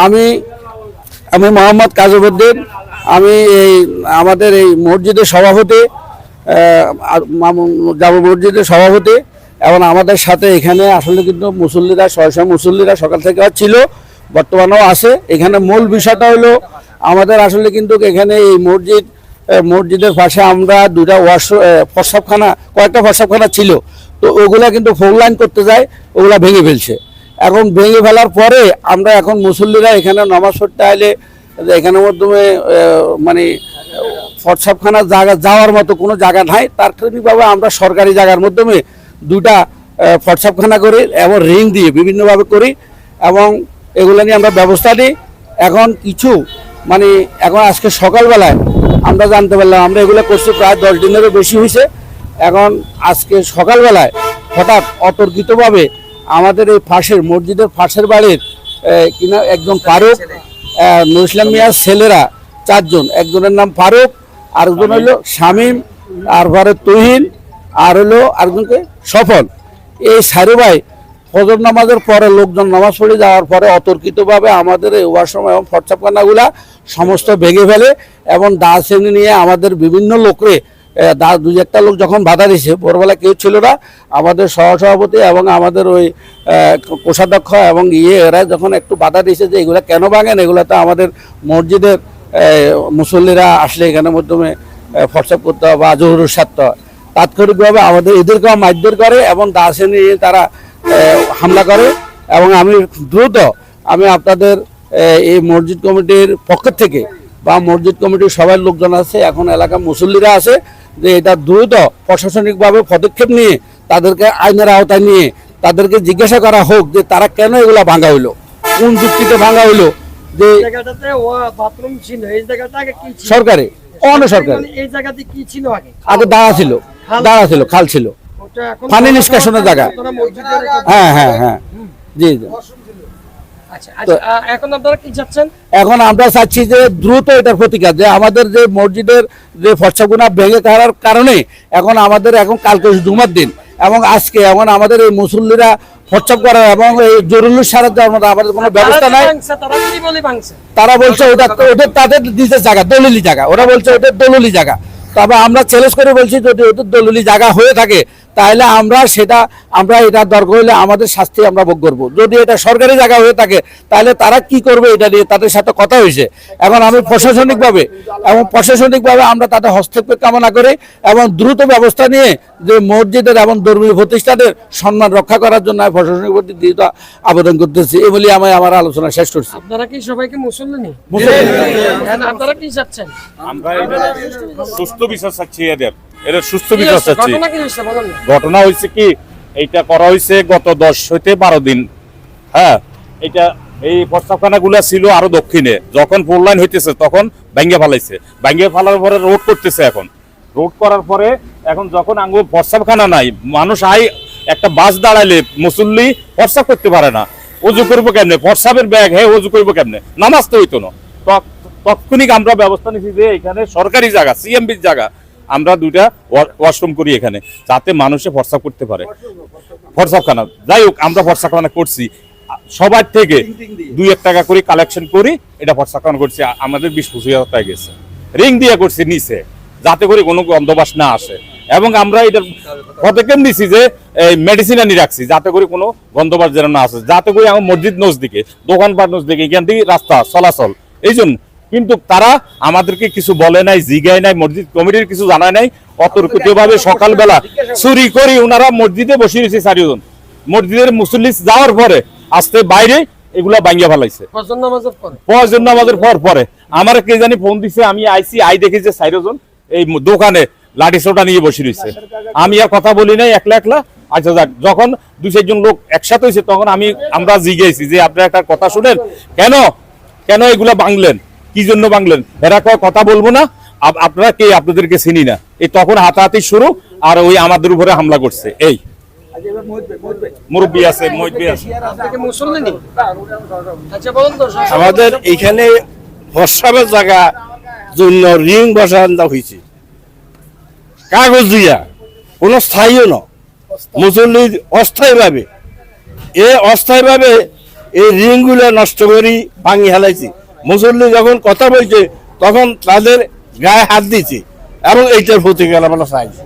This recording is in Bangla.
আমি আমি মোহাম্মদ কাজীউদ্দিন। আমি এই আমাদের এই মসজিদের সভাপতি, জামে মসজিদের সভাপতি। এবং আমাদের সাথে এখানে আসলে কিন্তু মুসল্লিরা মুসল্লিরা সকাল থেকে ছিল, বর্তমানেও আছে। এখানে মূল বিষয়টা হলো আমাদের আসলে কিন্তু এখানে এই মসজিদের পাশে আমরা দুটা প্রস্রাবখানা, কয়েকটা প্রস্রাবখানা ছিল, তো ওগুলা কিন্তু ফোর লাইন করতে যায়, ওগুলা ভেঙে ফেলছে। এখন ভেঙে ফেলার পরে আমরা এখন মুসল্লিরা এখানে নামাজ পড়তে আইলে এখানের মাধ্যমে মানে প্রস্রাবখানা জায়গা যাওয়ার মতো কোনো জায়গা নাই, তাৎক্ষণিকভাবে আমরা সরকারি জায়গার মাধ্যমে দুটা প্রস্রাবখানা করি এবং রিং দিয়ে বিভিন্নভাবে করি এবং এগুলো নিয়ে আমরা ব্যবস্থা নিই। এখন কিছু মানে এখন আজকে সকালবেলায় আমরা জানতে পারলাম, আমরা এগুলো করছি প্রায় 10 দিনেরও বেশি হয়েছে। এখন আজকে সকালবেলায় হঠাৎ অতর্কিতভাবে আমাদের এই মসজিদের পাশের বাড়ির কিনা একজন ফারুক, নুরুল মিয়ার ছেলেরা 4 জন, একজনের নাম ফারুক, আরেকজন হলো শামীম, আর ঘরে তুহিন, আর হলো আরেকজনকে সফল। এই সারু ভাই ফজর নামাজের পরে লোকজন নামাজ পড়ে যাওয়ার পরে অতর্কিতভাবে আমাদের এই ওয়াশরুম এবং প্রস্রাবখানাগুলা সমস্ত ভেঙে ফেলে এবং দা শ্রেণী নিয়ে আমাদের বিভিন্ন লোকরে দুই একটা লোক যখন বাধা দিয়েছে, ভোরবেলা কেউ ছিল না, আমাদের সহসভাপতি এবং আমাদের ওই কোষাধ্যক্ষ এবং এরা যখন একটু বাধা দিয়েছে যে এগুলা কেন ভাঙেন, এগুলা তো আমাদের মসজিদের মুসল্লিরা আসলে এখানের মাধ্যমে প্রস্রাব করতে হয় বা জরুরি স্বার্থ হয়, তাৎক্ষণিকভাবে আমাদের এদেরকেও মারধর করে এবং দা শ্রেণী নিয়ে তারা হামলা করে। এবং আমি দ্রুত আপনাদের এই মসজিদ কমিটির পক্ষ থেকে বা মসজিদ কমিটির সবাই লোকজন আছে, এখন এলাকার মুসল্লিরা আছে, যে এটা দ্রুত প্রশাসনিকভাবে পদক্ষেপ নিয়ে তাদেরকে আইনের আওতায় নিয়ে তাদেরকে জিজ্ঞাসা করা হোক যে তারা কেন এগুলা ভাঙা হইলো, কোন যুক্তিতে ভাঙা হইলো। যে সরকারি সরকারি আগে দাঁড়া ছিল খাল ছিল, পানি নিষ্কাশনের জায়গা। হ্যাঁ হ্যাঁ হ্যাঁ, জি জি। এখন আমরা চাচ্ছি যে দ্রুত এটার প্রতিকার, যে আমাদের যে মসজিদের যে ফর্সাগুনা ভেঙে থাকার কারণে এখন আমাদের কালকে জুমার দিন এবং আজকে এখন আমাদের এই মুসল্লিরা প্রস্রাব করার এবং এই জরুরি সারার দেওয়ার মতো আমাদের কোনো ব্যবস্থা নাই। তারা বলছে ওদের তাদের নিজের জায়গা, দলিলি জায়গা, ওরা বলছে ওদের দলিলি জায়গা। তবে আমরা চ্যালেঞ্জ করে বলছি যদি ওদের দলিলি জায়গা হয়ে থাকে তাহলে আমরা এটা দরকার হলে আমাদের শাস্তি আমরা ভোগ করবো। যদি এটা সরকারি জায়গা হয়ে থাকে তাহলে তারা কি করবে এটা নিয়ে তাদের সাথে কথা হয়েছে। এখন আমি প্রশাসনিকভাবে আমরা তাদের হস্তক্ষেপ কামনা করি এবং দ্রুত ব্যবস্থা নিয়ে যে মসজিদের এবং ধর্মীয় প্রতিষ্ঠানের সম্মান রক্ষা করার জন্য আমি প্রশাসনিক প্রতি দ্রুত আবেদন করতেছি। এই বলে আমি আমার আলোচনা শেষ করছি। আপনারা কি সবাইকে মুসল্লি? আপনারা কি চাচ্ছেন? আমরা সুস্থ বিচার চাচ্ছি, এদের সুস্থ বিচার চাচ্ছি। ঘটনা হয়েছে কি, এইটা করা হয়েছে গত 10 হইতে 12 দিন। হ্যাঁ, এটা এই প্রস্তাবখানাগুলো ছিল আরো দক্ষিণে, যখন ফোর লাইন হইতেছে তখন ভাঙ্গে ফেলাইছে, ভাঙ্গে ফেলার পরে রোড করতেছে। এখন রোড করার পরে এখন যখন আঙ্গু প্রস্তাবখানা নাই, মানুষ একটা বাস দাঁড়াইলে মুসল্লি প্রস্তাব করতে পারে না, অজু করবো কেমনে, প্রস্তাবের ব্যাগ অজু করবো কেমনে, নামাজ তো হইতো না। তৎক্ষণিক আমরা ব্যবস্থা নিচ্ছি যে এখানে সরকারি জায়গা, সিএমবির জায়গা, আমরা 2টা ওয়াশরুম করি এখানে, যাতে মানুষে প্রস্তাব করতে পারে। প্রস্তাবখানা যাই হোক, আমরা প্রস্তাবখানা করছি, সবার থেকে 2-1 টাকা করে কালেকশন করি, এটা প্রস্তাবখানা করছি। আমাদের 20-25 টাকা গেছে, রিং দিয়ে করছি নিচে, যাতে করে কোনো গন্ধবাস না আসে। এবং আমরা এটার পদক্ষেপ নিচ্ছি যে মেডিসিন আনি রাখছি, যাতে করে কোনো গন্ধবাস যেন না আসে, যাতে করে আমার মসজিদ নজদিকে, দোকানপাট নজদিকে, এখান থেকে রাস্তা চলাচল। এই জন্য কিন্তু তারা আমাদেরকে কিছু বলে নাই, জিগায় নাই, মসজিদ কমিটির কিছু জানায় নাই। অতর্কিতভাবে সকালবেলা চুরি করি ওনারা মসজিদে বসে রয়েছে 4 জন, মসজিদের মুসল্লি যাওয়ার পরে আসতে বাইরে এগুলা ভাঙ্গিয়া ফেলাইছে। ফজর নামাজের পরে আমার কে জানি ফোন দিছে, আমি দেখি যে 4 জন এই দোকানে লাঠি সোটা নিয়ে বসে রয়েছে। আমি আর কথা বলি নাই, একলা। আচ্ছা যাক, যখন 2-4 জন লোক একসাথে হয়েছে তখন আমরা জিজ্ঞেসি যে আপনারা একটা কথা শুনেন, কেন এগুলা ভাঙলেন, কি জন্য ভাঙলেন? এরা কথা বলবো না, আপনারা কে, আপনাদেরকে চিনি না। এই তখন হাতাহাতি শুরু, আর ওই আমাদের উপরে হামলা করছে। এই মুরব্বী আছে, আমাদের এখানে প্রস্রাবের জায়গা জন্য রিং বসানো হয়েছে কাগজ দিয়া, কোনো স্থায়ীও না, মুসল্লি অস্থায়ীভাবে এই রিংগুলো নষ্ট করি ভাঙি হেলাইছি। মুসল্লি যখন কথা বলছে তখন তাদের গায়ে হাত দিয়েছি এবং এইটার প্রতিকার আমরা চাইছি।